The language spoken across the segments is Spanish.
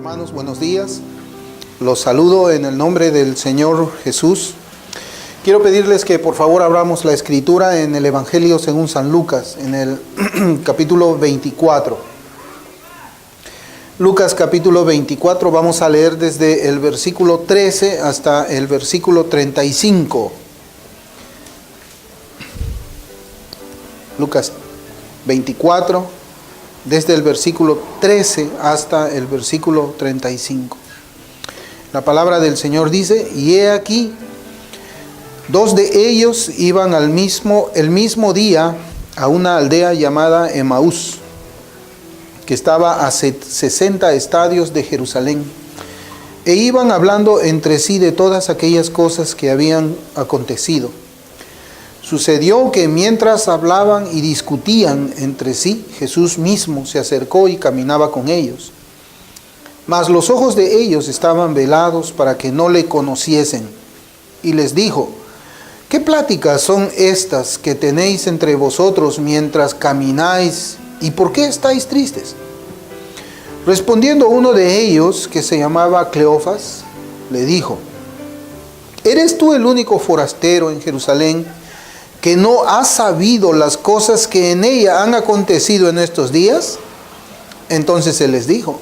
Hermanos, buenos días. Los saludo en el nombre del Señor Jesús. Quiero pedirles que por favor abramos la escritura en el Evangelio según San Lucas, en el capítulo 24. Lucas capítulo 24, vamos a leer desde el versículo 13 hasta el versículo 35. Lucas 24, desde el versículo 13 hasta el versículo 35. La palabra del Señor dice: y he aquí, dos de ellos iban el mismo día a una aldea llamada Emaús, que estaba a 60 estadios de Jerusalén, e iban hablando entre sí de todas aquellas cosas que habían acontecido. Sucedió que mientras hablaban y discutían entre sí, Jesús mismo se acercó y caminaba con ellos. Mas los ojos de ellos estaban velados para que no le conociesen. Y les dijo: ¿qué pláticas son estas que tenéis entre vosotros mientras camináis? ¿Y por qué estáis tristes? Respondiendo uno de ellos, que se llamaba Cleofas, le dijo: ¿eres tú el único forastero en Jerusalén que no ha sabido las cosas que en ella han acontecido en estos días? Entonces él les dijo: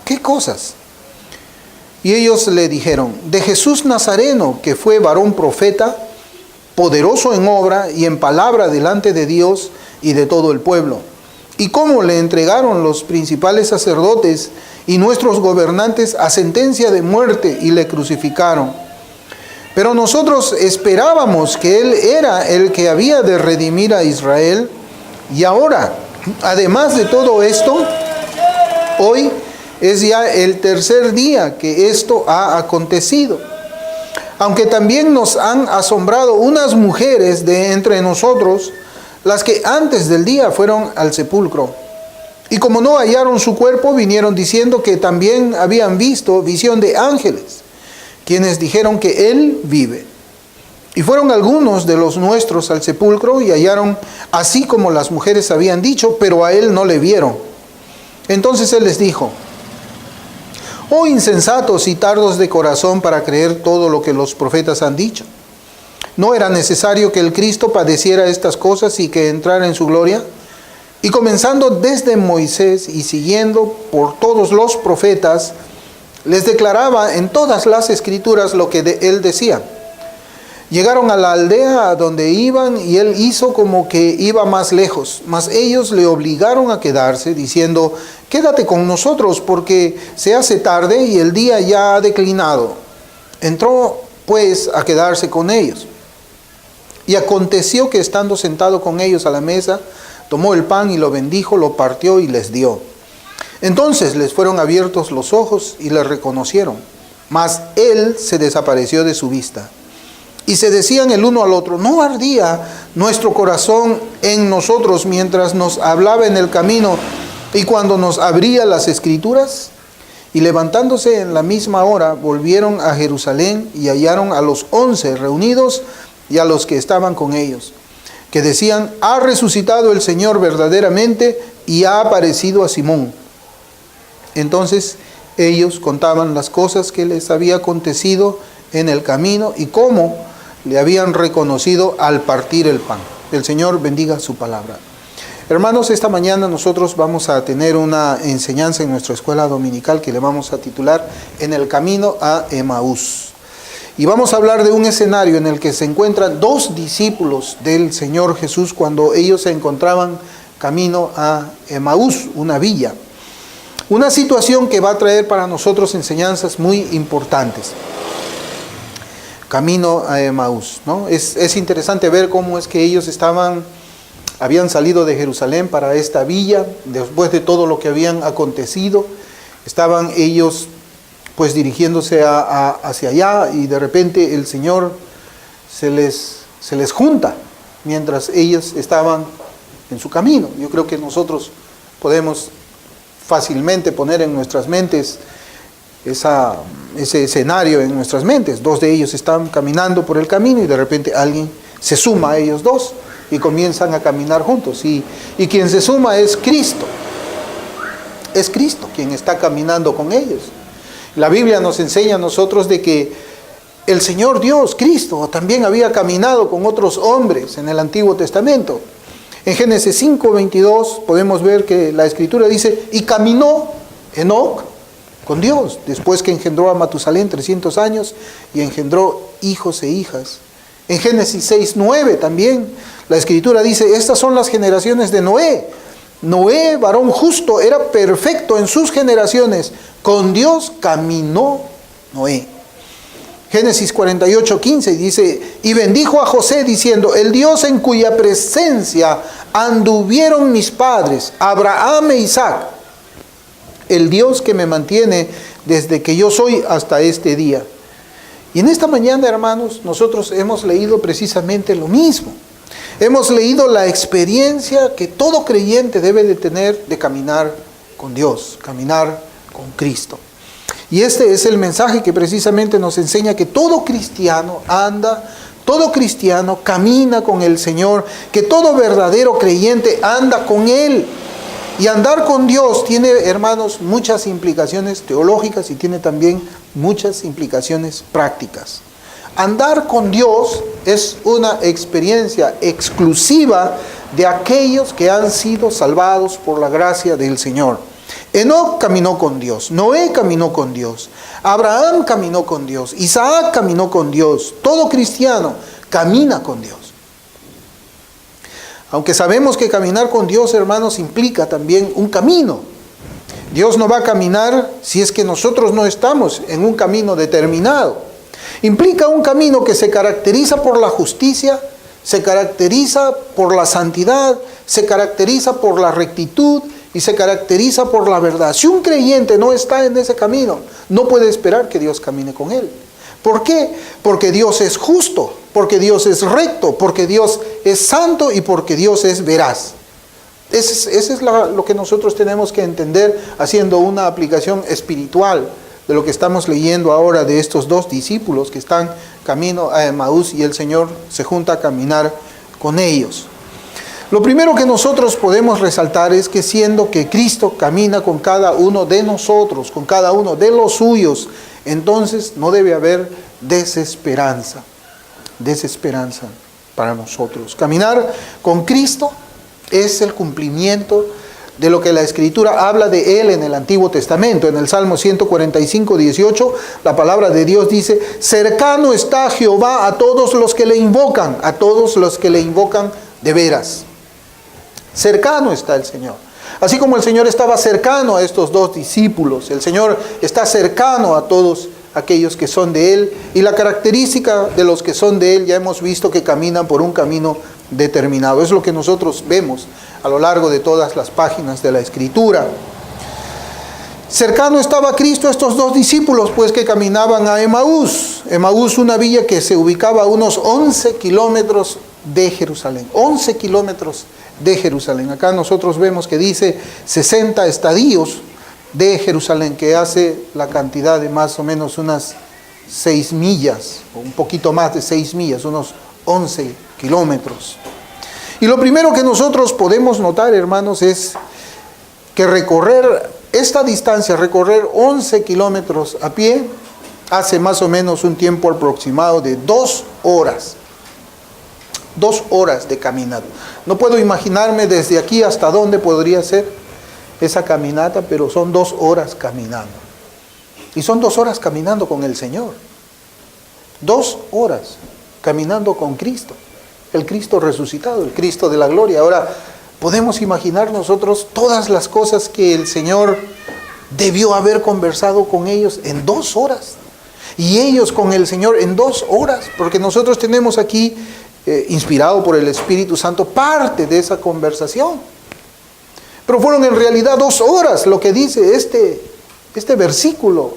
¿qué cosas? Y ellos le dijeron: de Jesús Nazareno, que fue varón profeta, poderoso en obra y en palabra delante de Dios y de todo el pueblo, y cómo le entregaron los principales sacerdotes y nuestros gobernantes a sentencia de muerte y le crucificaron. Pero nosotros esperábamos que Él era el que había de redimir a Israel. Y ahora, además de todo esto, hoy es ya el tercer día que esto ha acontecido. Aunque también nos han asombrado unas mujeres de entre nosotros, las que antes del día fueron al sepulcro. Y como no hallaron su cuerpo, vinieron diciendo que también habían visto visión de ángeles, quienes dijeron que Él vive. Y fueron algunos de los nuestros al sepulcro y hallaron así como las mujeres habían dicho, pero a Él no le vieron. Entonces Él les dijo: oh insensatos y tardos de corazón para creer todo lo que los profetas han dicho. ¿No era necesario que el Cristo padeciera estas cosas y que entrara en su gloria? Y comenzando desde Moisés y siguiendo por todos los profetas, les declaraba en todas las escrituras lo que de él decía. Llegaron a la aldea a donde iban y él hizo como que iba más lejos, mas ellos le obligaron a quedarse, diciendo: quédate con nosotros porque se hace tarde y el día ya ha declinado. Entró pues a quedarse con ellos. Y aconteció que estando sentado con ellos a la mesa, tomó el pan y lo bendijo, lo partió y les dio. Entonces les fueron abiertos los ojos y le reconocieron, mas él se desapareció de su vista. Y se decían el uno al otro: ¿no ardía nuestro corazón en nosotros mientras nos hablaba en el camino y cuando nos abría las escrituras? Y levantándose en la misma hora, volvieron a Jerusalén y hallaron a los 11 reunidos y a los que estaban con ellos, que decían: ha resucitado el Señor verdaderamente y ha aparecido a Simón. Entonces ellos contaban las cosas que les había acontecido en el camino y cómo le habían reconocido al partir el pan. El Señor bendiga su palabra. Hermanos, esta mañana nosotros vamos a tener una enseñanza en nuestra escuela dominical que le vamos a titular En el camino a Emaús. Y vamos a hablar de un escenario en el que se encuentran dos discípulos del Señor Jesús cuando ellos se encontraban camino a Emaús, una villa. Una situación que va a traer para nosotros enseñanzas muy importantes. Camino a Emaús, ¿no? Es interesante ver cómo es que ellos habían salido de Jerusalén para esta villa, después de todo lo que habían acontecido. Estaban ellos pues dirigiéndose hacia allá y de repente el Señor se les junta mientras ellos estaban en su camino. Yo creo que nosotros podemos fácilmente poner en nuestras mentes ese escenario en nuestras mentes. Dos de ellos están caminando por el camino y de repente alguien se suma a ellos dos y comienzan a caminar juntos. Y quien se suma es Cristo. Es Cristo quien está caminando con ellos. La Biblia nos enseña a nosotros de que el Señor Dios, Cristo, también había caminado con otros hombres en el Antiguo Testamento. En Génesis 5:22 podemos ver que la Escritura dice, y caminó Enoc con Dios, después que engendró a Matusalén 300 años y engendró hijos e hijas. En Génesis 6:9 también la Escritura dice, estas son las generaciones de Noé. Noé, varón justo, era perfecto en sus generaciones. Con Dios caminó Noé. Génesis 48:15 dice, y bendijo a José diciendo, el Dios en cuya presencia anduvieron mis padres, Abraham e Isaac, el Dios que me mantiene desde que yo soy hasta este día. Y en esta mañana, hermanos, nosotros hemos leído precisamente lo mismo. Hemos leído la experiencia que todo creyente debe de tener de caminar con Dios, caminar con Cristo. Y este es el mensaje que precisamente nos enseña que todo cristiano anda, todo cristiano camina con el Señor, que todo verdadero creyente anda con Él. Y andar con Dios tiene, hermanos, muchas implicaciones teológicas y tiene también muchas implicaciones prácticas. Andar con Dios es una experiencia exclusiva de aquellos que han sido salvados por la gracia del Señor. Enoc caminó con Dios, Noé caminó con Dios, Abraham caminó con Dios, Isaac caminó con Dios. Todo cristiano camina con Dios. Aunque sabemos que caminar con Dios, hermanos, implica también un camino. Dios no va a caminar si es que nosotros no estamos en un camino determinado. Implica un camino que se caracteriza por la justicia, se caracteriza por la santidad, se caracteriza por la rectitud y se caracteriza por la verdad. Si un creyente no está en ese camino, no puede esperar que Dios camine con él. ¿Por qué? Porque Dios es justo, porque Dios es recto, porque Dios es santo y porque Dios es veraz. Ese es lo que nosotros tenemos que entender haciendo una aplicación espiritual de lo que estamos leyendo ahora de estos dos discípulos que están camino a Emaús y el Señor se junta a caminar con ellos. Lo primero que nosotros podemos resaltar es que siendo que Cristo camina con cada uno de nosotros, con cada uno de los suyos, entonces no debe haber desesperanza para nosotros. Caminar con Cristo es el cumplimiento de lo que la Escritura habla de Él en el Antiguo Testamento. En el Salmo 145:18, la palabra de Dios dice, cercano está Jehová a todos los que le invocan, a todos los que le invocan de veras. Cercano está el Señor. Así como el Señor estaba cercano a estos dos discípulos, el Señor está cercano a todos aquellos que son de Él. Y la característica de los que son de Él, ya hemos visto que caminan por un camino determinado. Es lo que nosotros vemos a lo largo de todas las páginas de la Escritura. Cercano estaba Cristo a estos dos discípulos, pues que caminaban a Emaús. Emaús, una villa que se ubicaba a unos 11 kilómetros de Jerusalén. 11 kilómetros de Jerusalén. Acá nosotros vemos que dice 60 estadios de Jerusalén, que hace la cantidad de más o menos unas 6 millas, o un poquito más de 6 millas, unos 11 kilómetros. Y lo primero que nosotros podemos notar, hermanos, es que recorrer esta distancia, recorrer 11 kilómetros a pie, hace más o menos un tiempo aproximado de 2 horas. 2 horas de caminata. No puedo imaginarme desde aquí hasta dónde podría ser esa caminata, pero son 2 horas caminando. Y son 2 horas caminando con el Señor. 2 horas caminando con Cristo. El Cristo resucitado, el Cristo de la gloria. Ahora, podemos imaginar nosotros todas las cosas que el Señor debió haber conversado con ellos en 2 horas. Y ellos con el Señor en 2 horas. Porque nosotros tenemos aquí, inspirado por el Espíritu Santo, parte de esa conversación. Pero fueron en realidad 2 horas lo que dice este versículo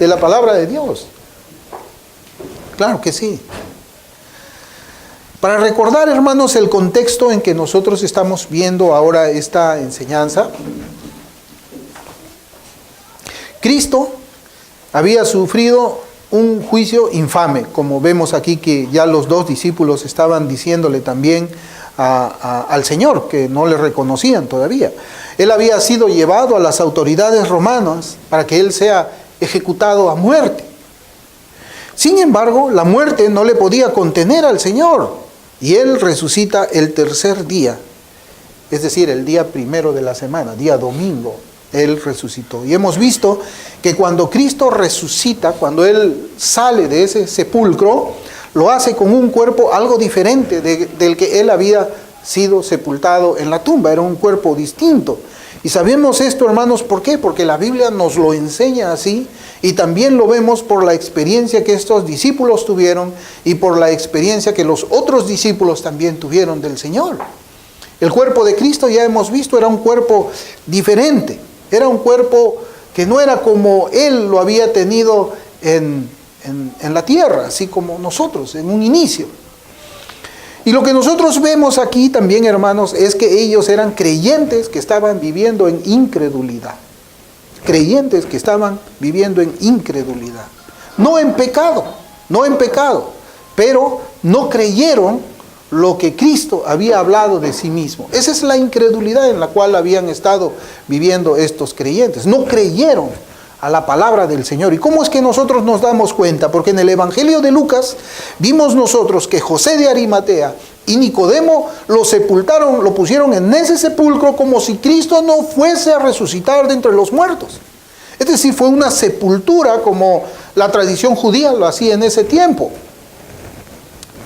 de la palabra de Dios. Claro que sí. Para recordar, hermanos, el contexto en que nosotros estamos viendo ahora esta enseñanza, Cristo había sufrido un juicio infame, como vemos aquí que ya los 2 discípulos estaban diciéndole también al Señor, que no le reconocían todavía. Él había sido llevado a las autoridades romanas para que Él sea ejecutado a muerte. Sin embargo, la muerte no le podía contener al Señor, y Él resucita el tercer día, es decir, el día primero de la semana, día domingo, Él resucitó. Y hemos visto que cuando Cristo resucita, cuando Él sale de ese sepulcro, lo hace con un cuerpo algo diferente del que Él había sido sepultado en la tumba. Era un cuerpo distinto. Y sabemos esto, hermanos, ¿por qué? Porque la Biblia nos lo enseña así, y también lo vemos por la experiencia que estos discípulos tuvieron y por la experiencia que los otros discípulos también tuvieron del Señor. El cuerpo de Cristo, ya hemos visto, era un cuerpo diferente. Era un cuerpo que no era como Él lo había tenido en la tierra, así como nosotros, en un inicio. Y lo que nosotros vemos aquí también, hermanos, es que ellos eran creyentes que estaban viviendo en incredulidad. Creyentes que estaban viviendo en incredulidad. No en pecado, pero no creyeron lo que Cristo había hablado de sí mismo. Esa es la incredulidad en la cual habían estado viviendo estos creyentes. No creyeron a la palabra del Señor. ¿Y cómo es que nosotros nos damos cuenta? Porque en el Evangelio de Lucas vimos nosotros que José de Arimatea y Nicodemo lo sepultaron, lo pusieron en ese sepulcro como si Cristo no fuese a resucitar de entre los muertos. Es decir, fue una sepultura como la tradición judía lo hacía en ese tiempo.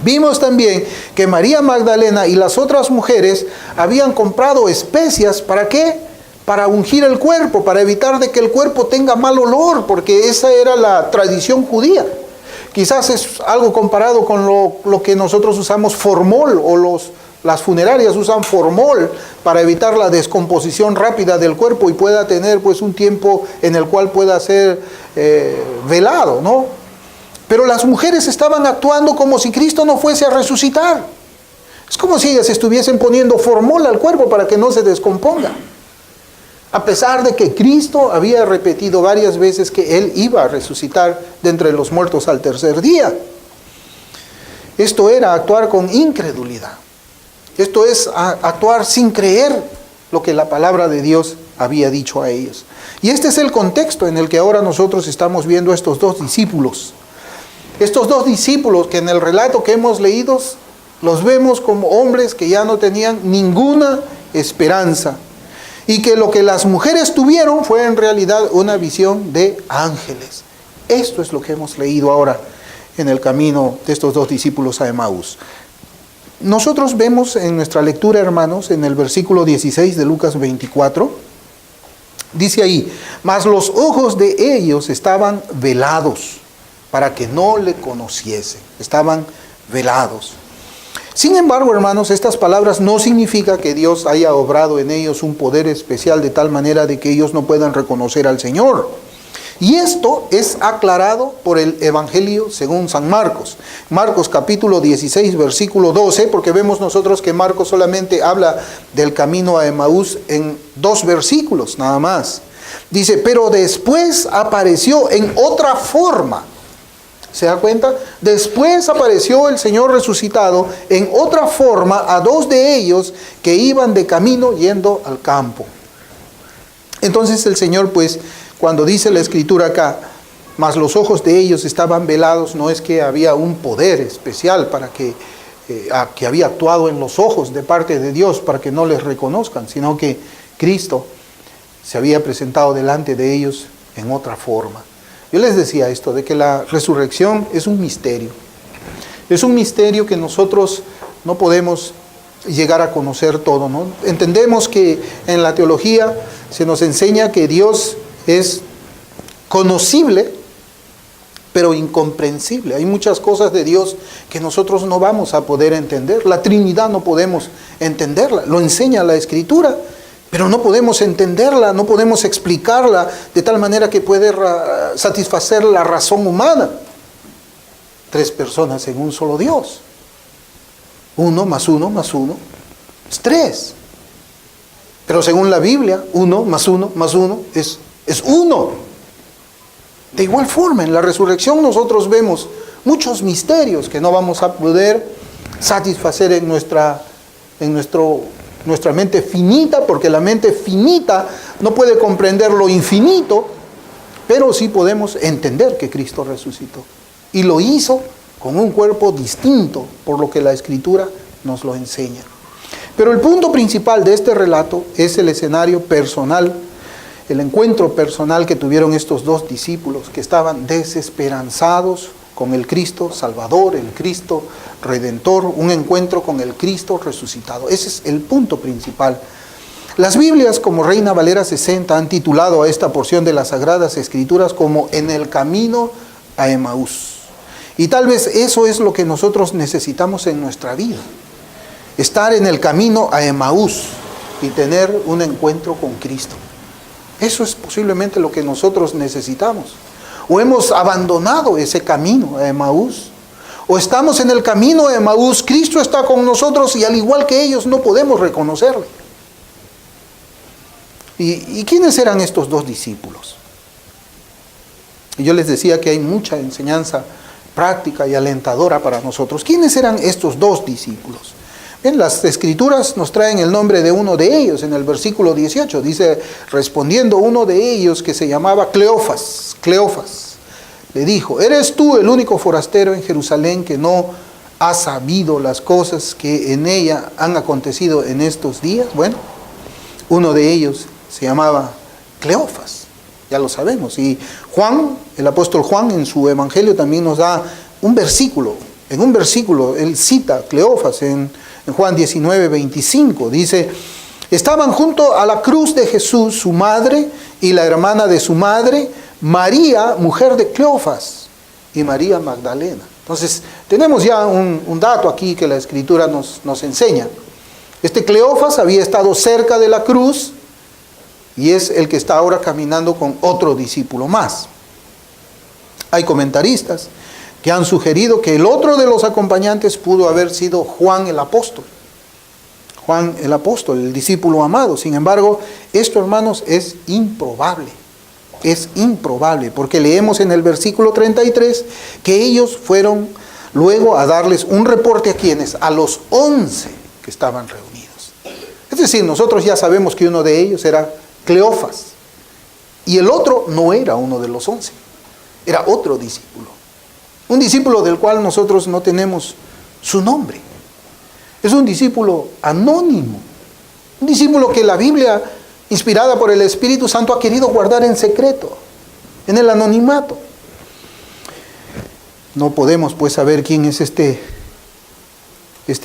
Vimos también que María Magdalena y las otras mujeres habían comprado especias, ¿para qué? Para ungir el cuerpo, para evitar de que el cuerpo tenga mal olor, porque esa era la tradición judía. Quizás es algo comparado con lo que nosotros usamos formol, o las funerarias usan formol para evitar la descomposición rápida del cuerpo y pueda tener pues un tiempo en el cual pueda ser velado, ¿no? Pero las mujeres estaban actuando como si Cristo no fuese a resucitar. Es como si ellas estuviesen poniendo formol al cuerpo para que no se descomponga. A pesar de que Cristo había repetido varias veces que Él iba a resucitar de entre los muertos al tercer día. Esto era actuar con incredulidad. Esto es actuar sin creer lo que la palabra de Dios había dicho a ellos. Y este es el contexto en el que ahora nosotros estamos viendo estos dos discípulos. Estos dos discípulos que en el relato que hemos leído los vemos como hombres que ya no tenían ninguna esperanza. Y que lo que las mujeres tuvieron fue en realidad una visión de ángeles. Esto es lo que hemos leído ahora en el camino de estos dos discípulos a Emaús. Nosotros vemos en nuestra lectura, hermanos, en el versículo 16 de Lucas 24, dice ahí: mas los ojos de ellos estaban velados para que no le conociesen. Estaban velados. Sin embargo, hermanos, estas palabras no significan que Dios haya obrado en ellos un poder especial de tal manera de que ellos no puedan reconocer al Señor. Y esto es aclarado por el Evangelio según San Marcos. Marcos capítulo 16, versículo 12, porque vemos nosotros que Marcos solamente habla del camino a Emaús en 2 versículos, nada más. Dice, pero después apareció en otra forma. ¿Se da cuenta? Después apareció el Señor resucitado en otra forma a 2 de ellos que iban de camino yendo al campo. Entonces el Señor, pues, cuando dice la Escritura acá, mas los ojos de ellos estaban velados, no es que había un poder especial para que había actuado en los ojos de parte de Dios para que no les reconozcan, sino que Cristo se había presentado delante de ellos en otra forma. Yo les decía esto, de que la resurrección es un misterio. Es un misterio que nosotros no podemos llegar a conocer todo, ¿no? Entendemos que en la teología se nos enseña que Dios es conocible, pero incomprensible. Hay muchas cosas de Dios que nosotros no vamos a poder entender. La Trinidad no podemos entenderla, lo enseña la Escritura. Pero no podemos entenderla, no podemos explicarla de tal manera que puede satisfacer la razón humana. 3 personas en un solo Dios. 1 más 1 más 1 es 3. Pero según la Biblia, 1 más 1 más 1 es 1. De igual forma, en la resurrección nosotros vemos muchos misterios que no vamos a poder satisfacer en nuestra mente finita, porque la mente finita no puede comprender lo infinito, pero sí podemos entender que Cristo resucitó. Y lo hizo con un cuerpo distinto, por lo que la Escritura nos lo enseña. Pero el punto principal de este relato es el escenario personal, el encuentro personal que tuvieron estos dos discípulos que estaban desesperanzados con el Cristo Salvador, el Cristo Redentor, un encuentro con el Cristo resucitado. Ese es el punto principal. Las Biblias, como Reina Valera 60, han titulado a esta porción de las Sagradas Escrituras como En el camino a Emaús. Y tal vez eso es lo que nosotros necesitamos en nuestra vida. Estar en el camino a Emaús y tener un encuentro con Cristo. Eso es posiblemente lo que nosotros necesitamos. O hemos abandonado ese camino a Emaús, o estamos en el camino a Emaús, Cristo está con nosotros y al igual que ellos no podemos reconocerle. ¿Y quiénes eran estos dos discípulos? Y yo les decía que hay mucha enseñanza práctica y alentadora para nosotros. ¿Quiénes eran estos dos discípulos? Bien, las Escrituras nos traen el nombre de uno de ellos en el versículo 18. Dice, respondiendo uno de ellos que se llamaba Cleofas, le dijo, ¿eres tú el único forastero en Jerusalén que no ha sabido las cosas que en ella han acontecido en estos días? Bueno, uno de ellos se llamaba Cleofas, ya lo sabemos. Y Juan, el apóstol Juan, en su evangelio también nos da un versículo. En un versículo él cita a Cleofas en Juan 19, 25. Dice, estaban junto a la cruz de Jesús su madre y la hermana de su madre, María, mujer de Cleofas, y María Magdalena. Entonces, tenemos ya un dato aquí que la Escritura nos enseña. Este Cleofas había estado cerca de la cruz y es el que está ahora caminando con otro discípulo más. Hay comentaristas que han sugerido que el otro de los acompañantes pudo haber sido Juan el apóstol. Juan el apóstol, el discípulo amado. Sin embargo, esto, hermanos, es improbable. Es improbable, porque leemos en el versículo 33 que ellos fueron luego a darles un reporte a quienes, a los 11 que estaban reunidos. Es decir, nosotros ya sabemos que uno de ellos era Cleofas y el otro no era uno de los 11, era otro discípulo. Un discípulo del cual nosotros no tenemos su nombre. Es un discípulo anónimo. Un discípulo que la Biblia, inspirada por el Espíritu Santo, ha querido guardar en secreto, en el anonimato. No podemos pues saber quién es este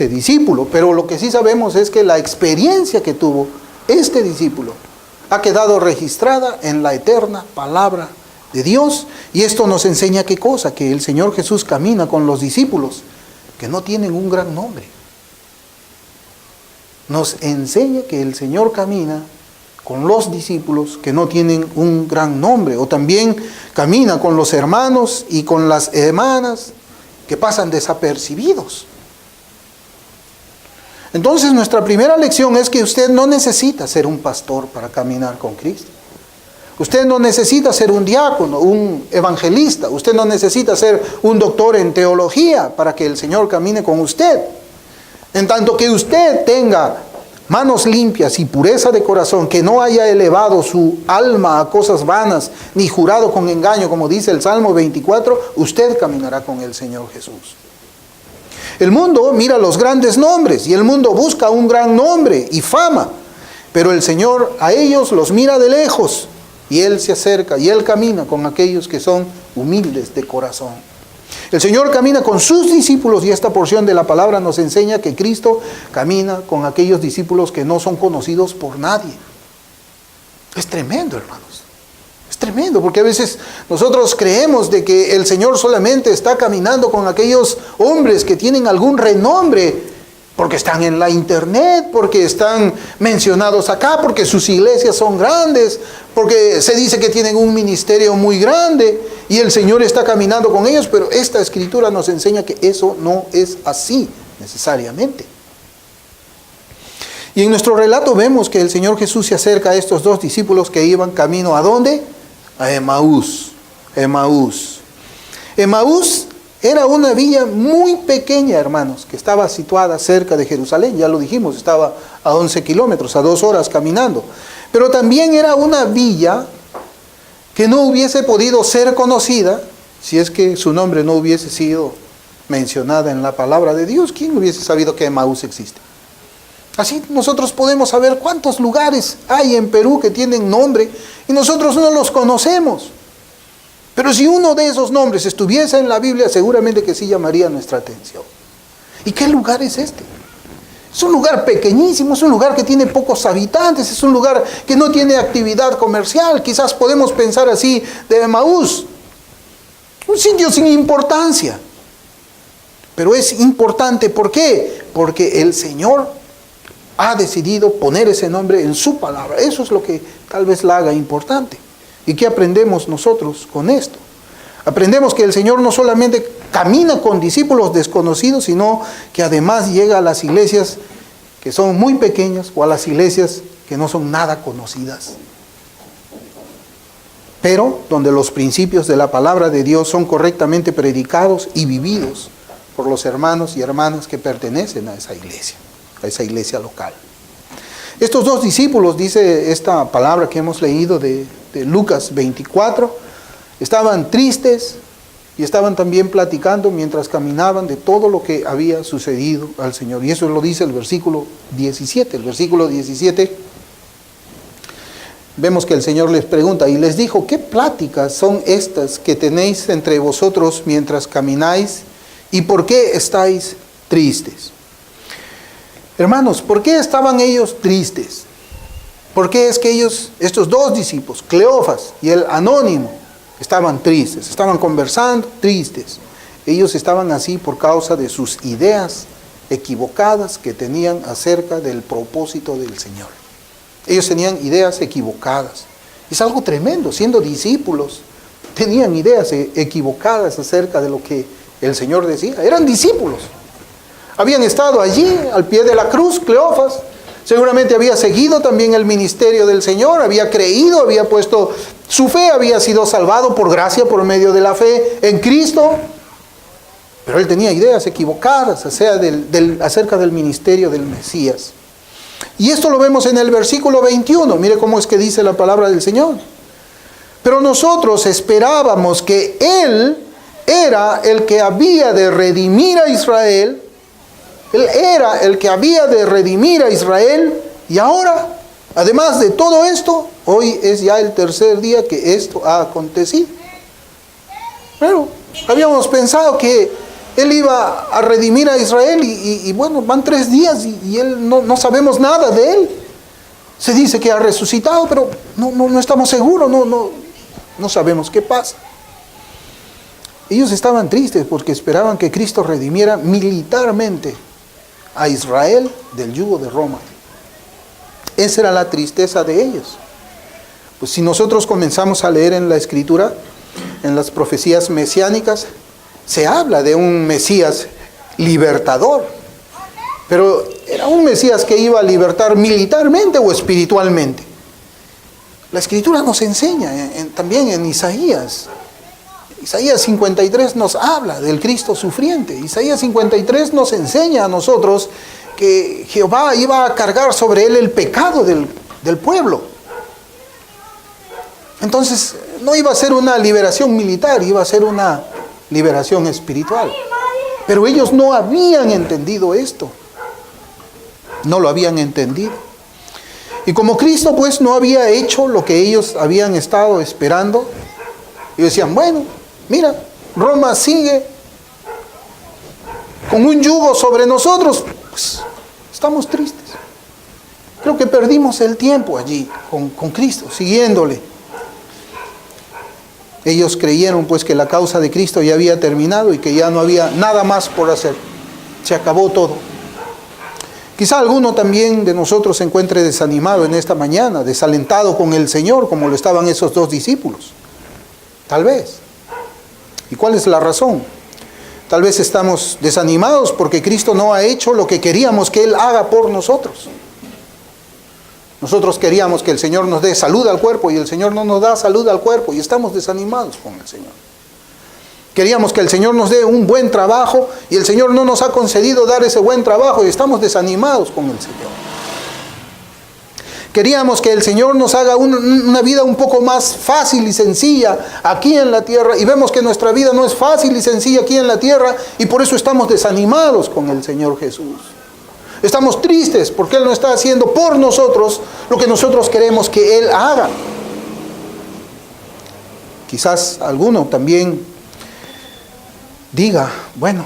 discípulo, pero lo que sí sabemos es que la experiencia que tuvo este discípulo ha quedado registrada en la eterna palabra de Dios. Y esto nos enseña ¿qué cosa? Que el Señor Jesús camina con los discípulos que no tienen un gran nombre. Nos enseña que el Señor camina con los discípulos que no tienen un gran nombre, o también camina con los hermanos y con las hermanas que pasan desapercibidos. Entonces nuestra primera lección es que usted no necesita ser un pastor para caminar con Cristo. Usted no necesita ser un diácono, un evangelista. Usted no necesita ser un doctor en teología para que el Señor camine con usted. En tanto que usted tenga manos limpias y pureza de corazón, que no haya elevado su alma a cosas vanas, ni jurado con engaño, como dice el Salmo 24, usted caminará con el Señor Jesús. El mundo mira los grandes nombres y el mundo busca un gran nombre y fama, pero el Señor a ellos los mira de lejos y Él se acerca y Él camina con aquellos que son humildes de corazón. El Señor camina con sus discípulos y esta porción de la palabra nos enseña que Cristo camina con aquellos discípulos que no son conocidos por nadie. Es tremendo, hermanos. Es tremendo, porque a veces nosotros creemos de que el Señor solamente está caminando con aquellos hombres que tienen algún renombre, porque están en la internet, porque están mencionados acá, porque sus iglesias son grandes, porque se dice que tienen un ministerio muy grande y el Señor está caminando con ellos, pero esta Escritura nos enseña que eso no es así necesariamente. Y en nuestro relato vemos que el Señor Jesús se acerca a estos dos discípulos que iban camino ¿a dónde? A Emaús. Emaús era una villa muy pequeña, hermanos, que estaba situada cerca de Jerusalén. Ya lo dijimos, estaba a 11 kilómetros, a 2 horas caminando. Pero también era una villa que no hubiese podido ser conocida si es que su nombre no hubiese sido mencionada en la palabra de Dios. ¿Quién hubiese sabido que Emaús existe? Así nosotros podemos saber cuántos lugares hay en Perú que tienen nombre y nosotros no los conocemos. Pero si uno de esos nombres estuviese en la Biblia, seguramente que sí llamaría nuestra atención. ¿Y qué lugar es este? Es un lugar pequeñísimo, es un lugar que tiene pocos habitantes, es un lugar que no tiene actividad comercial. Quizás podemos pensar así de Emaús, un sitio sin importancia. Pero es importante, ¿por qué? Porque el Señor ha decidido poner ese nombre en su palabra. Eso es lo que tal vez la haga importante. ¿Y qué aprendemos nosotros con esto? Aprendemos que el Señor no solamente camina con discípulos desconocidos, sino que además llega a las iglesias que son muy pequeñas o a las iglesias que no son nada conocidas. Pero donde los principios de la palabra de Dios son correctamente predicados y vividos por los hermanos y hermanas que pertenecen a esa iglesia local. Estos dos discípulos, dice esta palabra que hemos leído de Lucas 24, estaban tristes y estaban también platicando mientras caminaban de todo lo que había sucedido al Señor. Y eso lo dice el versículo 17. El versículo 17, vemos que el Señor les pregunta y les dijo: ¿qué pláticas son estas que tenéis entre vosotros mientras camináis? ¿Y por qué estáis tristes? Hermanos, ¿por qué estaban ellos tristes? ¿Por qué es que ellos, estos dos discípulos, Cleofas y el anónimo, estaban tristes? Estaban conversando tristes. Ellos estaban así por causa de sus ideas equivocadas que tenían acerca del propósito del Señor. Ellos tenían ideas equivocadas. Es algo tremendo, siendo discípulos, tenían ideas equivocadas acerca de lo que el Señor decía. Eran discípulos. Habían estado allí, al pie de la cruz. Cleofas seguramente había seguido también el ministerio del Señor, había creído, había puesto su fe, había sido salvado por gracia, por medio de la fe en Cristo. Pero él tenía ideas equivocadas acerca del ministerio del Mesías. Y esto lo vemos en el versículo 21. Mire cómo es que dice la palabra del Señor. Pero nosotros esperábamos que Él era el que había de redimir a Israel. Él era el que había de redimir a Israel. Y ahora, además de todo esto, hoy es ya el tercer día que esto ha acontecido. Pero habíamos pensado que Él iba a redimir a Israel y bueno, van 3 días y Él no sabemos nada de Él. Se dice que ha resucitado, pero no estamos seguros, no sabemos qué pasa. Ellos estaban tristes porque esperaban que Cristo redimiera militarmente a Israel del yugo de Roma. Esa era la tristeza de ellos. Pues si nosotros comenzamos a leer en la Escritura, en las profecías mesiánicas, se habla de un Mesías libertador. Pero era un Mesías que iba a libertar militarmente o espiritualmente. La Escritura nos enseña también en Isaías. Isaías 53 nos habla del Cristo sufriente. Isaías 53 nos enseña a nosotros que Jehová iba a cargar sobre él el pecado del pueblo. Entonces, no iba a ser una liberación militar, iba a ser una liberación espiritual. Pero ellos no habían entendido esto. No lo habían entendido. Y como Cristo pues no había hecho lo que ellos habían estado esperando, ellos decían, bueno, mira, Roma sigue con un yugo sobre nosotros, pues estamos tristes. Creo que perdimos el tiempo allí con Cristo, siguiéndole. Ellos creyeron pues que la causa de Cristo ya había terminado y que ya no había nada más por hacer. Se acabó todo. Quizá alguno también de nosotros se encuentre desanimado en esta mañana, desalentado con el Señor, como lo estaban esos dos discípulos. Tal vez. ¿Y cuál es la razón? Tal vez estamos desanimados porque Cristo no ha hecho lo que queríamos que Él haga por nosotros. Nosotros queríamos que el Señor nos dé salud al cuerpo y el Señor no nos da salud al cuerpo y estamos desanimados con el Señor. Queríamos que el Señor nos dé un buen trabajo y el Señor no nos ha concedido dar ese buen trabajo y estamos desanimados con el Señor. Queríamos que el Señor nos haga una vida un poco más fácil y sencilla aquí en la tierra. Y vemos que nuestra vida no es fácil y sencilla aquí en la tierra. Y por eso estamos desanimados con el Señor Jesús. Estamos tristes porque Él no está haciendo por nosotros lo que nosotros queremos que Él haga. Quizás alguno también diga, bueno,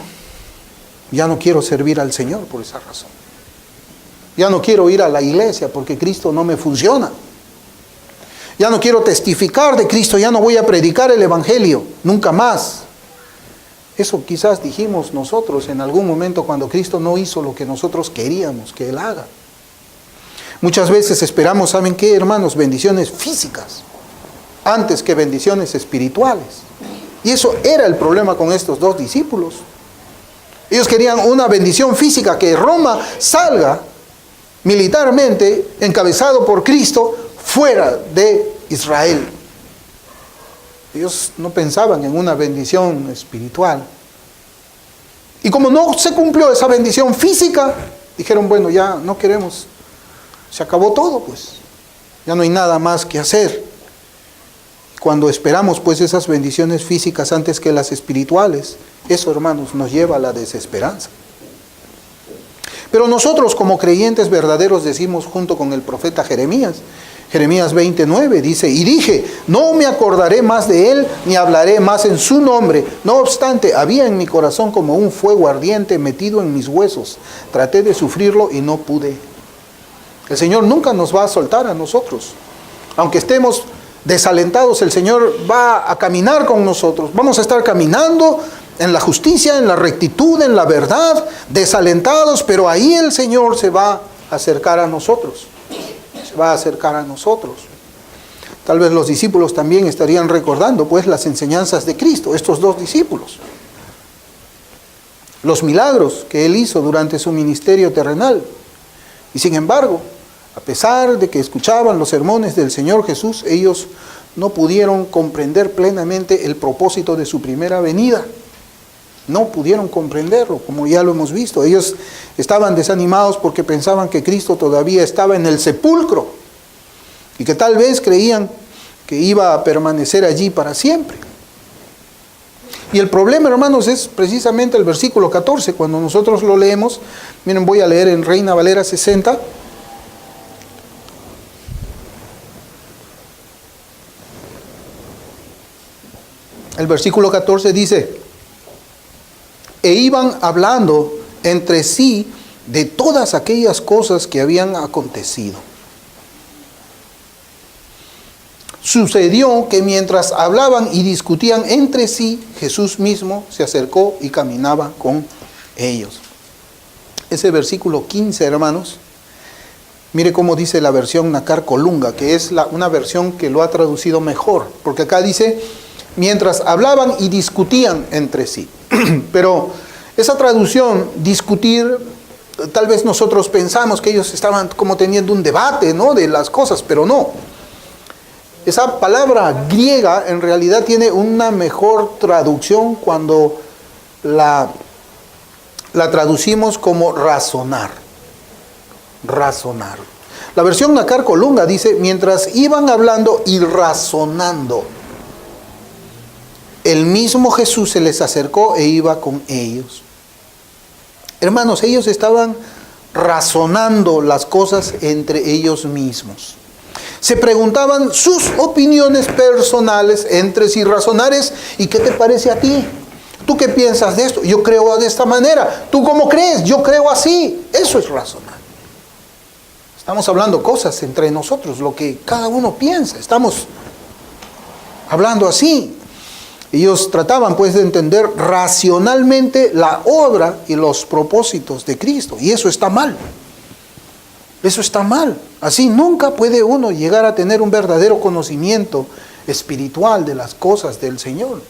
ya no quiero servir al Señor por esa razón. Ya no quiero ir a la iglesia porque Cristo no me funciona. Ya no quiero testificar de Cristo, ya no voy a predicar el Evangelio, nunca más. Eso quizás dijimos nosotros en algún momento cuando Cristo no hizo lo que nosotros queríamos que Él haga. Muchas veces esperamos, ¿saben qué, hermanos? Bendiciones físicas antes que bendiciones espirituales. Y eso era el problema con estos dos discípulos. Ellos querían una bendición física, que Roma salga militarmente encabezado por Cristo fuera de Israel. Ellos no pensaban en una bendición espiritual. Y como no se cumplió esa bendición física, dijeron, bueno, ya no queremos, se acabó todo, pues. Ya no hay nada más que hacer. Cuando esperamos pues esas bendiciones físicas antes que las espirituales, eso, hermanos, nos lleva a la desesperanza. Pero nosotros como creyentes verdaderos decimos junto con el profeta Jeremías 20:9 dice, y dije, no me acordaré más de él, ni hablaré más en su nombre. No obstante, había en mi corazón como un fuego ardiente metido en mis huesos. Traté de sufrirlo y no pude. El Señor nunca nos va a soltar a nosotros. Aunque estemos desalentados, el Señor va a caminar con nosotros. Vamos a estar caminando en la justicia, en la rectitud, en la verdad, desalentados, pero ahí el Señor se va a acercar a nosotros. Se va a acercar a nosotros. Tal vez los discípulos también estarían recordando pues las enseñanzas de Cristo, estos dos discípulos. Los milagros que Él hizo durante su ministerio terrenal. Y sin embargo, a pesar de que escuchaban los sermones del Señor Jesús, ellos no pudieron comprender plenamente el propósito de su primera venida. No pudieron comprenderlo, como ya lo hemos visto. Ellos estaban desanimados porque pensaban que Cristo todavía estaba en el sepulcro y que tal vez creían que iba a permanecer allí para siempre. Y el problema, hermanos, es precisamente el versículo 14. Cuando nosotros lo leemos, miren, voy a leer en Reina Valera 60. El versículo 14 dice, e iban hablando entre sí de todas aquellas cosas que habían acontecido. Sucedió que mientras hablaban y discutían entre sí, Jesús mismo se acercó y caminaba con ellos. Ese versículo 15, hermanos, mire cómo dice la versión Nácar Colunga, que es una versión que lo ha traducido mejor, porque acá dice, mientras hablaban y discutían entre sí. Pero esa traducción, discutir, tal vez nosotros pensamos que ellos estaban como teniendo un debate, ¿no?, de las cosas, pero no. Esa palabra griega en realidad tiene una mejor traducción cuando la traducimos como razonar. Razonar. La versión Nácar Colunga dice, mientras iban hablando y razonando, el mismo Jesús se les acercó e iba con ellos. Hermanos, ellos estaban razonando las cosas entre ellos mismos. Se preguntaban sus opiniones personales entre sí, razonares. ¿Y qué te parece a ti? ¿Tú qué piensas de esto? Yo creo de esta manera. ¿Tú cómo crees? Yo creo así. Eso es razonar. Estamos hablando cosas entre nosotros, lo que cada uno piensa. Estamos hablando así. Ellos trataban pues de entender racionalmente la obra y los propósitos de Cristo. Y eso está mal. Eso está mal. Así nunca puede uno llegar a tener un verdadero conocimiento espiritual de las cosas del Señor.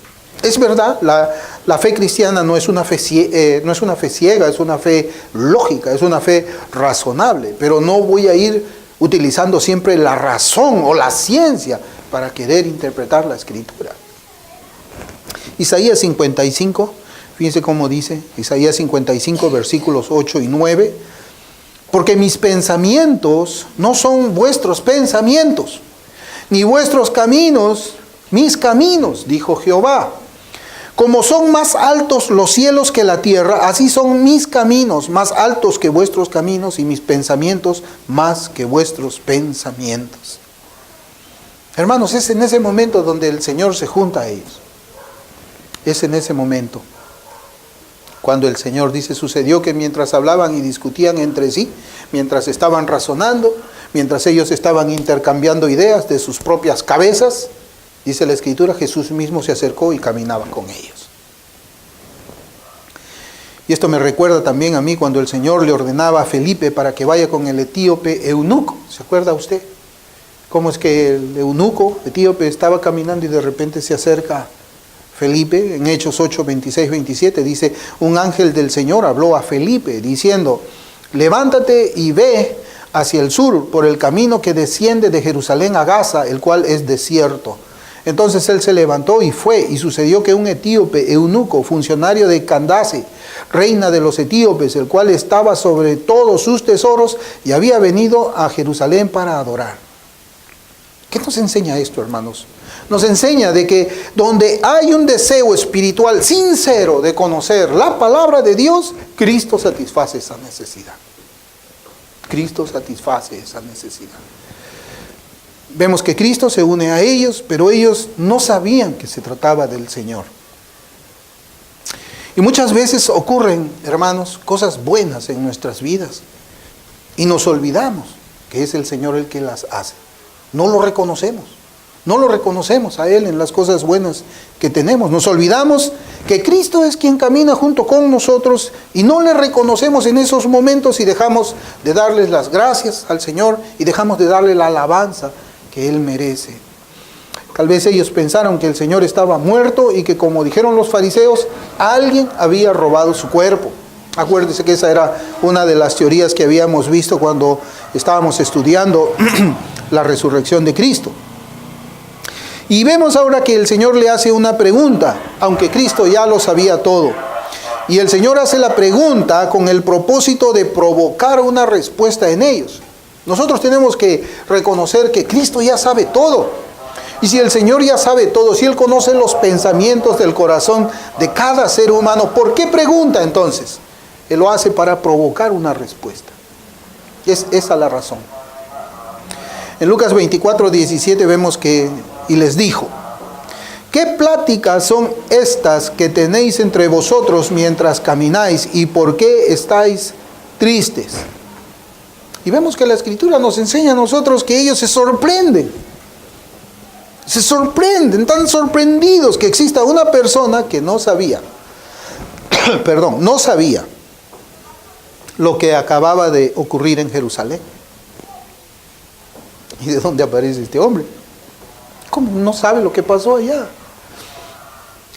Es verdad, la fe cristiana no es una fe ciega, es una fe lógica, es una fe razonable. Pero no voy a ir utilizando siempre la razón o la ciencia para querer interpretar la Escritura. Isaías 55, fíjense cómo dice, Isaías 55, versículos 8 y 9. Porque mis pensamientos no son vuestros pensamientos, ni vuestros caminos mis caminos, dijo Jehová. Como son más altos los cielos que la tierra, así son mis caminos más altos que vuestros caminos y mis pensamientos más que vuestros pensamientos. Hermanos, es en ese momento donde el Señor se junta a ellos. Es en ese momento cuando el Señor dice, sucedió que mientras hablaban y discutían entre sí, mientras estaban razonando, mientras ellos estaban intercambiando ideas de sus propias cabezas, dice la Escritura, Jesús mismo se acercó y caminaba con ellos. Y esto me recuerda también a mí cuando el Señor le ordenaba a Felipe para que vaya con el etíope eunuco. ¿Se acuerda usted? Cómo es que el eunuco etíope estaba caminando y de repente se acerca Felipe. En Hechos 8, 26, 27 dice, un ángel del Señor habló a Felipe diciendo, levántate y ve hacia el sur por el camino que desciende de Jerusalén a Gaza, el cual es desierto. Entonces él se levantó y fue, y sucedió que un etíope eunuco, funcionario de Candace, reina de los etíopes, el cual estaba sobre todos sus tesoros y había venido a Jerusalén para adorar. ¿Qué nos enseña esto, hermanos? Nos enseña de que donde hay un deseo espiritual sincero de conocer la palabra de Dios, Cristo satisface esa necesidad. Cristo satisface esa necesidad. Vemos que Cristo se une a ellos, pero ellos no sabían que se trataba del Señor. Y muchas veces ocurren, hermanos, cosas buenas en nuestras vidas y nos olvidamos que es el Señor el que las hace. No lo reconocemos. No lo reconocemos a Él en las cosas buenas que tenemos. Nos olvidamos que Cristo es quien camina junto con nosotros y no le reconocemos en esos momentos y dejamos de darles las gracias al Señor y dejamos de darle la alabanza que Él merece. Tal vez ellos pensaron que el Señor estaba muerto y que, como dijeron los fariseos, alguien había robado su cuerpo. Acuérdense que esa era una de las teorías que habíamos visto cuando estábamos estudiando la resurrección de Cristo. Y vemos ahora que el Señor le hace una pregunta, aunque Cristo ya lo sabía todo. Y el Señor hace la pregunta con el propósito de provocar una respuesta en ellos. Nosotros tenemos que reconocer que Cristo ya sabe todo. Y si el Señor ya sabe todo, si Él conoce los pensamientos del corazón de cada ser humano, ¿por qué pregunta entonces? Él lo hace para provocar una respuesta. Es esa la razón. En Lucas 24, 17 vemos que, y les dijo, ¿qué pláticas son estas que tenéis entre vosotros mientras camináis y por qué estáis tristes? Y vemos que la Escritura nos enseña a nosotros que ellos se sorprenden, tan sorprendidos que exista una persona que no sabía, no sabía lo que acababa de ocurrir en Jerusalén. ¿Y de dónde aparece este hombre? ¿Cómo no sabe lo que pasó allá?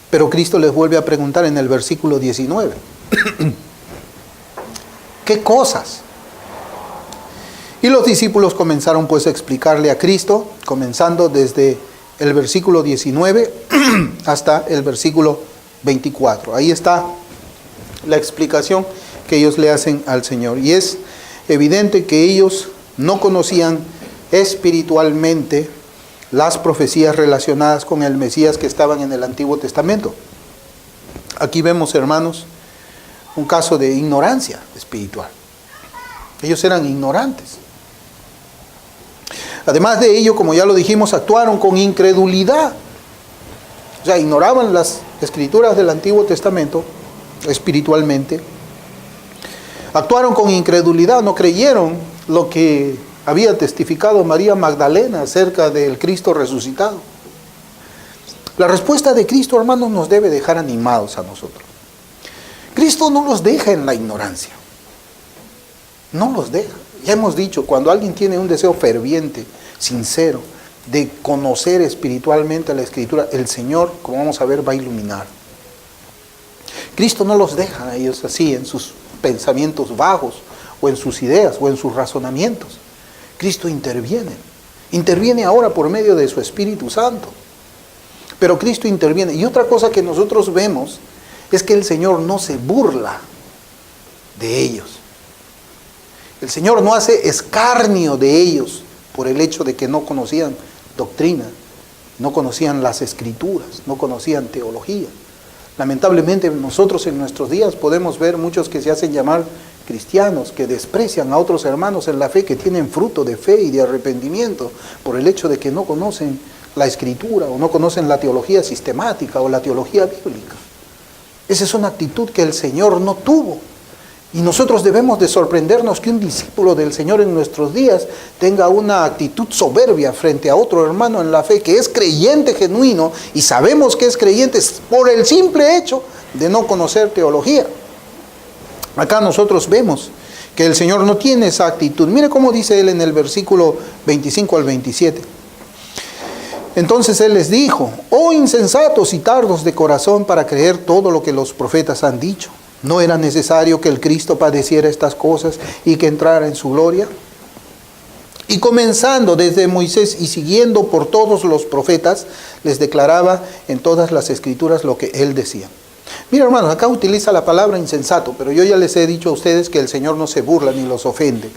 Pero Cristo les vuelve a preguntar en el versículo 19. ¿Qué cosas? Y los discípulos comenzaron pues a explicarle a Cristo, comenzando desde el versículo 19 hasta el versículo 24. Ahí está la explicación que ellos le hacen al Señor. Y es evidente que ellos no conocían espiritualmente las profecías relacionadas con el Mesías que estaban en el Antiguo Testamento. Aquí vemos, hermanos, un caso de ignorancia espiritual. Ellos eran ignorantes. Además de ello, como ya lo dijimos, actuaron con incredulidad. O sea, ignoraban las escrituras del Antiguo Testamento espiritualmente. Actuaron con incredulidad, no creyeron lo que había testificado María Magdalena acerca del Cristo resucitado. La respuesta de Cristo, hermanos, nos debe dejar animados a nosotros. Cristo no los deja en la ignorancia. No los deja. Ya hemos dicho, cuando alguien tiene un deseo ferviente, sincero, de conocer espiritualmente la Escritura, el Señor, como vamos a ver, va a iluminar. Cristo no los deja a ellos así en sus pensamientos vagos, o en sus ideas, o en sus razonamientos. Cristo interviene. Interviene ahora por medio de su Espíritu Santo. Pero Cristo interviene. Y otra cosa que nosotros vemos es que el Señor no se burla de ellos. El Señor no hace escarnio de ellos por el hecho de que no conocían doctrina, no conocían las Escrituras, no conocían teología. Lamentablemente nosotros en nuestros días podemos ver muchos que se hacen llamar cristianos, que desprecian a otros hermanos en la fe, que tienen fruto de fe y de arrepentimiento por el hecho de que no conocen la Escritura o no conocen la teología sistemática o la teología bíblica. Esa es una actitud que el Señor no tuvo. Y nosotros debemos de sorprendernos que un discípulo del Señor en nuestros días tenga una actitud soberbia frente a otro hermano en la fe que es creyente genuino, y sabemos que es creyente por el simple hecho de no conocer teología. Acá nosotros vemos que el Señor no tiene esa actitud. Mire cómo dice Él en el versículo 25 al 27. Entonces Él les dijo: oh insensatos y tardos de corazón para creer todo lo que los profetas han dicho. ¿No era necesario que el Cristo padeciera estas cosas y que entrara en su gloria? Y comenzando desde Moisés y siguiendo por todos los profetas, les declaraba en todas las Escrituras lo que Él decía. Mira, hermanos, acá utiliza la palabra insensato, pero yo ya les he dicho a ustedes que el Señor no se burla ni los ofende.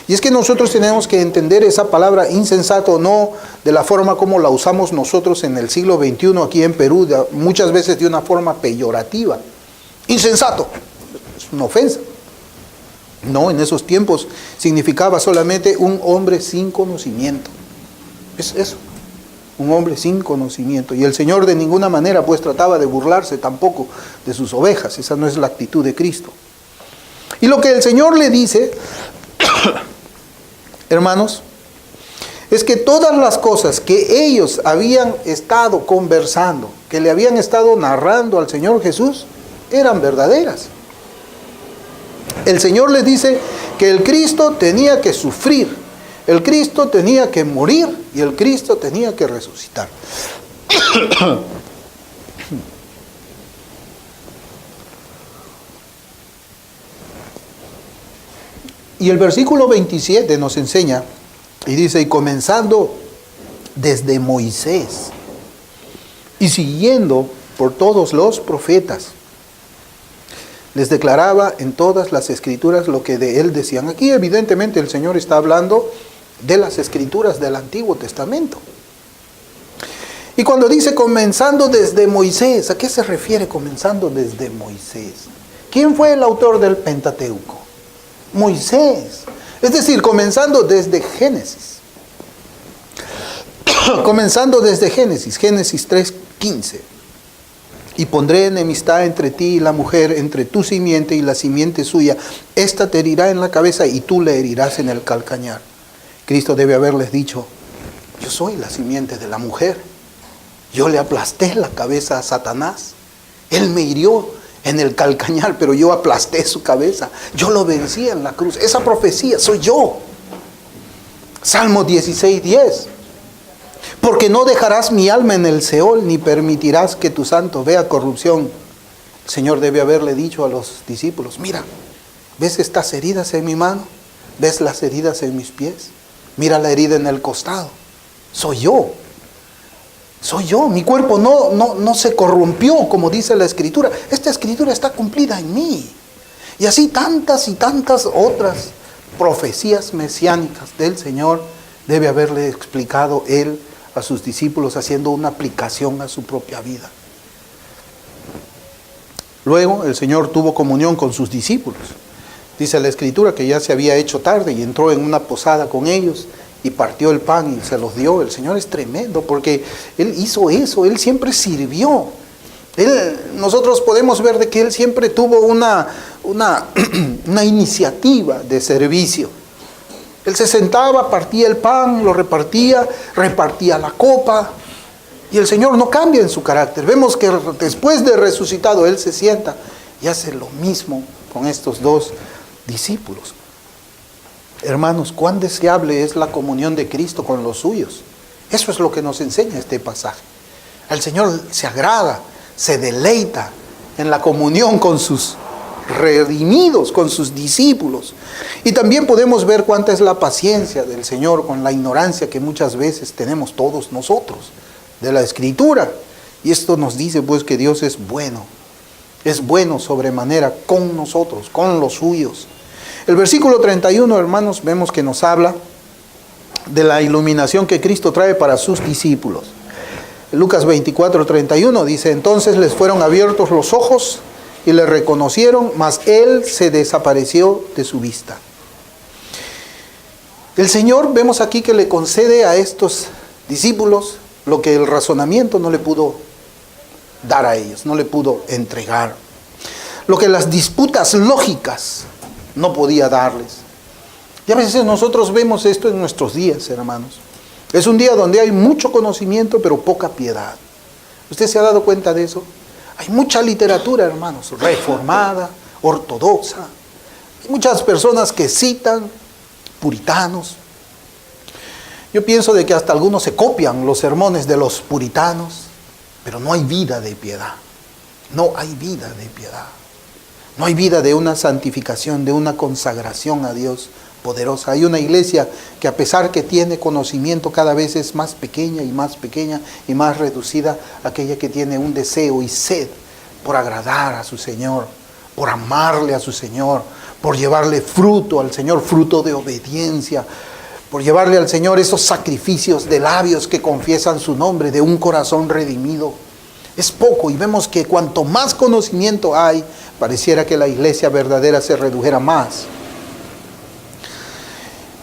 Y es que nosotros tenemos que entender esa palabra insensato no de la forma como la usamos nosotros en el siglo XXI aquí en Perú, muchas veces de una forma peyorativa. Insensato, es una ofensa. No, en esos tiempos significaba solamente un hombre sin conocimiento. Es eso, un hombre sin conocimiento. Y el Señor de ninguna manera pues trataba de burlarse tampoco de sus ovejas. Esa no es la actitud de Cristo. Y lo que el Señor le dice, hermanos, es que todas las cosas que ellos habían estado conversando, que le habían estado narrando al Señor Jesús, eran verdaderas. El Señor les dice que el Cristo tenía que sufrir, el Cristo tenía que morir y el Cristo tenía que resucitar. Y el versículo 27 nos enseña y dice: y comenzando desde Moisés y siguiendo por todos los profetas, les declaraba en todas las Escrituras lo que de Él decían. Aquí evidentemente el Señor está hablando de las Escrituras del Antiguo Testamento. Y cuando dice comenzando desde Moisés, ¿a qué se refiere comenzando desde Moisés? ¿Quién fue el autor del Pentateuco? Moisés. Es decir, comenzando desde Génesis. Comenzando desde Génesis, Génesis 3:15. Y pondré enemistad entre ti y la mujer, entre tu simiente y la simiente suya. Esta te herirá en la cabeza y tú le herirás en el calcañar. Cristo debe haberles dicho: yo soy la simiente de la mujer. Yo le aplasté la cabeza a Satanás. Él me hirió en el calcañar, pero yo aplasté su cabeza. Yo lo vencí en la cruz. Esa profecía soy yo. Salmo 16:10. Porque no dejarás mi alma en el Seol, ni permitirás que tu santo vea corrupción. El Señor debe haberle dicho a los discípulos: mira, ¿ves estas heridas en mi mano? ¿Ves las heridas en mis pies? Mira la herida en el costado. Soy yo. Soy yo. Mi cuerpo no se corrompió, como dice la Escritura. Esta Escritura está cumplida en mí. Y así tantas y tantas otras profecías mesiánicas del Señor debe haberle explicado Él a sus discípulos, haciendo una aplicación a su propia vida. Luego el Señor tuvo comunión con sus discípulos. Dice la Escritura que ya se había hecho tarde y entró en una posada con ellos y partió el pan y se los dio. El Señor es tremendo porque Él hizo eso, Él siempre sirvió. Nosotros podemos ver de que Él siempre tuvo una iniciativa de servicio. Él se sentaba, partía el pan, lo repartía la copa. Y el Señor no cambia en su carácter. Vemos que después de resucitado, Él se sienta y hace lo mismo con estos dos discípulos. Hermanos, cuán deseable es la comunión de Cristo con los suyos. Eso es lo que nos enseña este pasaje. El Señor se agrada, se deleita en la comunión con sus redimidos, con sus discípulos. Y también podemos ver cuánta es la paciencia del Señor con la ignorancia que muchas veces tenemos todos nosotros de la Escritura. Y esto nos dice pues que Dios es bueno sobremanera con nosotros, con los suyos. El versículo 31, hermanos, vemos que nos habla de la iluminación que Cristo trae para sus discípulos. Lucas 24, 31 dice: entonces les fueron abiertos los ojos y le reconocieron, mas él se desapareció de su vista. El Señor, vemos aquí que le concede a estos discípulos lo que el razonamiento no le pudo dar a ellos, no le pudo entregar. Lo que las disputas lógicas no podía darles. Y a veces nosotros vemos esto en nuestros días, hermanos. Es un día donde hay mucho conocimiento, pero poca piedad. ¿Usted se ha dado cuenta de eso? Hay mucha literatura, hermanos, reformada, ortodoxa. Hay muchas personas que citan puritanos. Yo pienso de que hasta algunos se copian los sermones de los puritanos, pero no hay vida de piedad. No hay vida de piedad. No hay vida de una santificación, de una consagración a Dios poderosa. Hay una iglesia que, a pesar que tiene conocimiento, cada vez es más pequeña y más reducida, aquella que tiene un deseo y sed por agradar a su Señor, por amarle a su Señor, por llevarle fruto al Señor, fruto de obediencia, por llevarle al Señor esos sacrificios de labios que confiesan su nombre, de un corazón redimido. Es poco, y vemos que cuanto más conocimiento hay, pareciera que la iglesia verdadera se redujera más.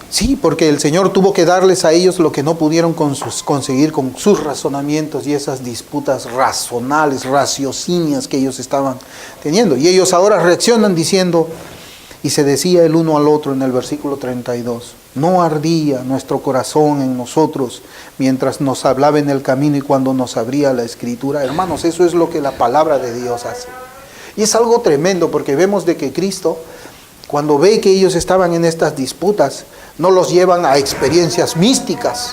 Sí, porque el Señor tuvo que darles a ellos lo que no pudieron conseguir con sus razonamientos y esas disputas razonales, raciocinias que ellos estaban teniendo. Y ellos ahora reaccionan diciendo, y se decía el uno al otro en el versículo 32, no ardía nuestro corazón en nosotros mientras nos hablaba en el camino y cuando nos abría la Escritura. Hermanos, eso es lo que la palabra de Dios hace. Y es algo tremendo, porque vemos de que Cristo, cuando ve que ellos estaban en estas disputas, no los llevan a experiencias místicas,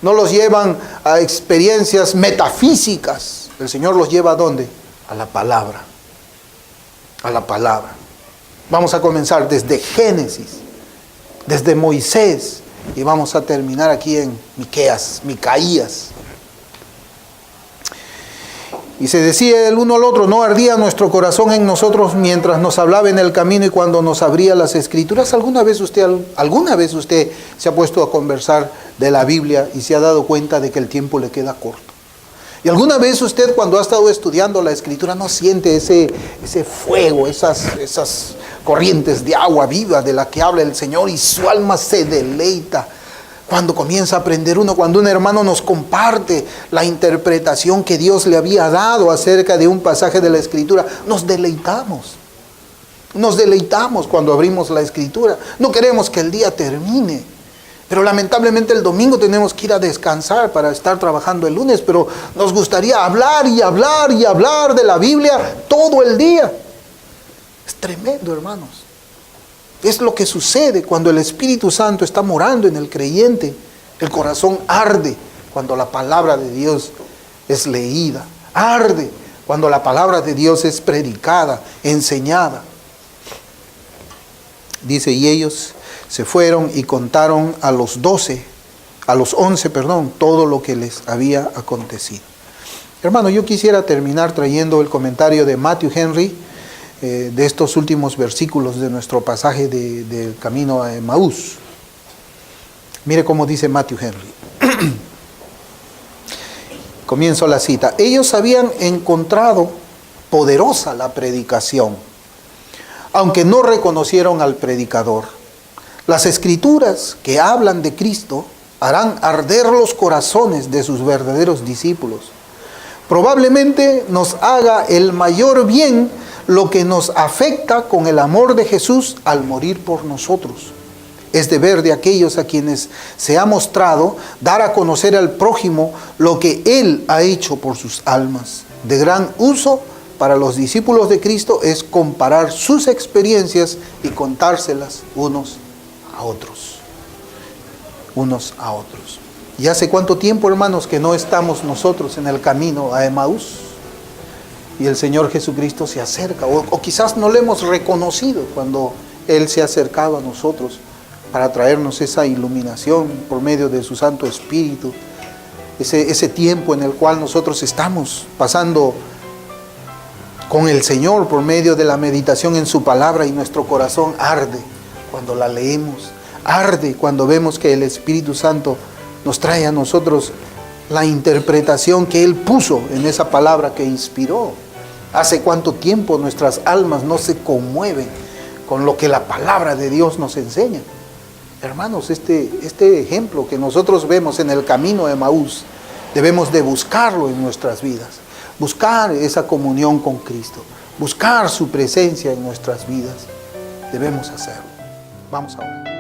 no los llevan a experiencias metafísicas. El Señor los lleva ¿a dónde? A la palabra. A la palabra. Vamos a comenzar desde Génesis, desde Moisés, y vamos a terminar aquí en Micaías. Y se decía el uno al otro, no ardía nuestro corazón en nosotros mientras nos hablaba en el camino y cuando nos abría las Escrituras. ¿Alguna vez usted se ha puesto a conversar de la Biblia y se ha dado cuenta de que el tiempo le queda corto? ¿Y alguna vez usted, cuando ha estado estudiando la Escritura, no siente ese fuego, esas corrientes de agua viva de la que habla el Señor, y su alma se deleita cuando comienza a aprender cuando un hermano nos comparte la interpretación que Dios le había dado acerca de un pasaje de la Escritura? Nos deleitamos cuando abrimos la Escritura. No queremos que el día termine, pero lamentablemente el domingo tenemos que ir a descansar para estar trabajando el lunes, pero nos gustaría hablar y hablar y hablar de la Biblia todo el día. Es tremendo, hermanos. Es lo que sucede cuando el Espíritu Santo está morando en el creyente. El corazón arde cuando la palabra de Dios es leída. Arde cuando la palabra de Dios es predicada, enseñada. Dice, y ellos se fueron y contaron a los 11, todo lo que les había acontecido. Hermano, yo quisiera terminar trayendo el comentario de Matthew Henry, de estos últimos versículos de nuestro pasaje del camino a Emaús. Mire cómo dice Matthew Henry. Comienzo la cita. Ellos habían encontrado poderosa la predicación, aunque no reconocieron al predicador. Las Escrituras que hablan de Cristo harán arder los corazones de sus verdaderos discípulos. Probablemente nos haga el mayor bien lo que nos afecta con el amor de Jesús al morir por nosotros. Es deber de aquellos a quienes se ha mostrado dar a conocer al prójimo lo que Él ha hecho por sus almas. De gran uso para los discípulos de Cristo es comparar sus experiencias y contárselas unos a otros. ¿Y hace cuánto tiempo, hermanos, que no estamos nosotros en el camino a Emaús? Y el Señor Jesucristo se acerca, o quizás no le hemos reconocido cuando Él se ha acercado a nosotros para traernos esa iluminación por medio de su Santo Espíritu, ese tiempo en el cual nosotros estamos pasando con el Señor por medio de la meditación en su palabra, y nuestro corazón arde cuando la leemos, arde cuando vemos que el Espíritu Santo nos trae a nosotros la interpretación que Él puso en esa palabra que inspiró. ¿Hace cuánto tiempo nuestras almas no se conmueven con lo que la palabra de Dios nos enseña? Hermanos, este ejemplo que nosotros vemos en el camino de Emaús, debemos de buscarlo en nuestras vidas. Buscar esa comunión con Cristo. Buscar su presencia en nuestras vidas. Debemos hacerlo. Vamos a orar.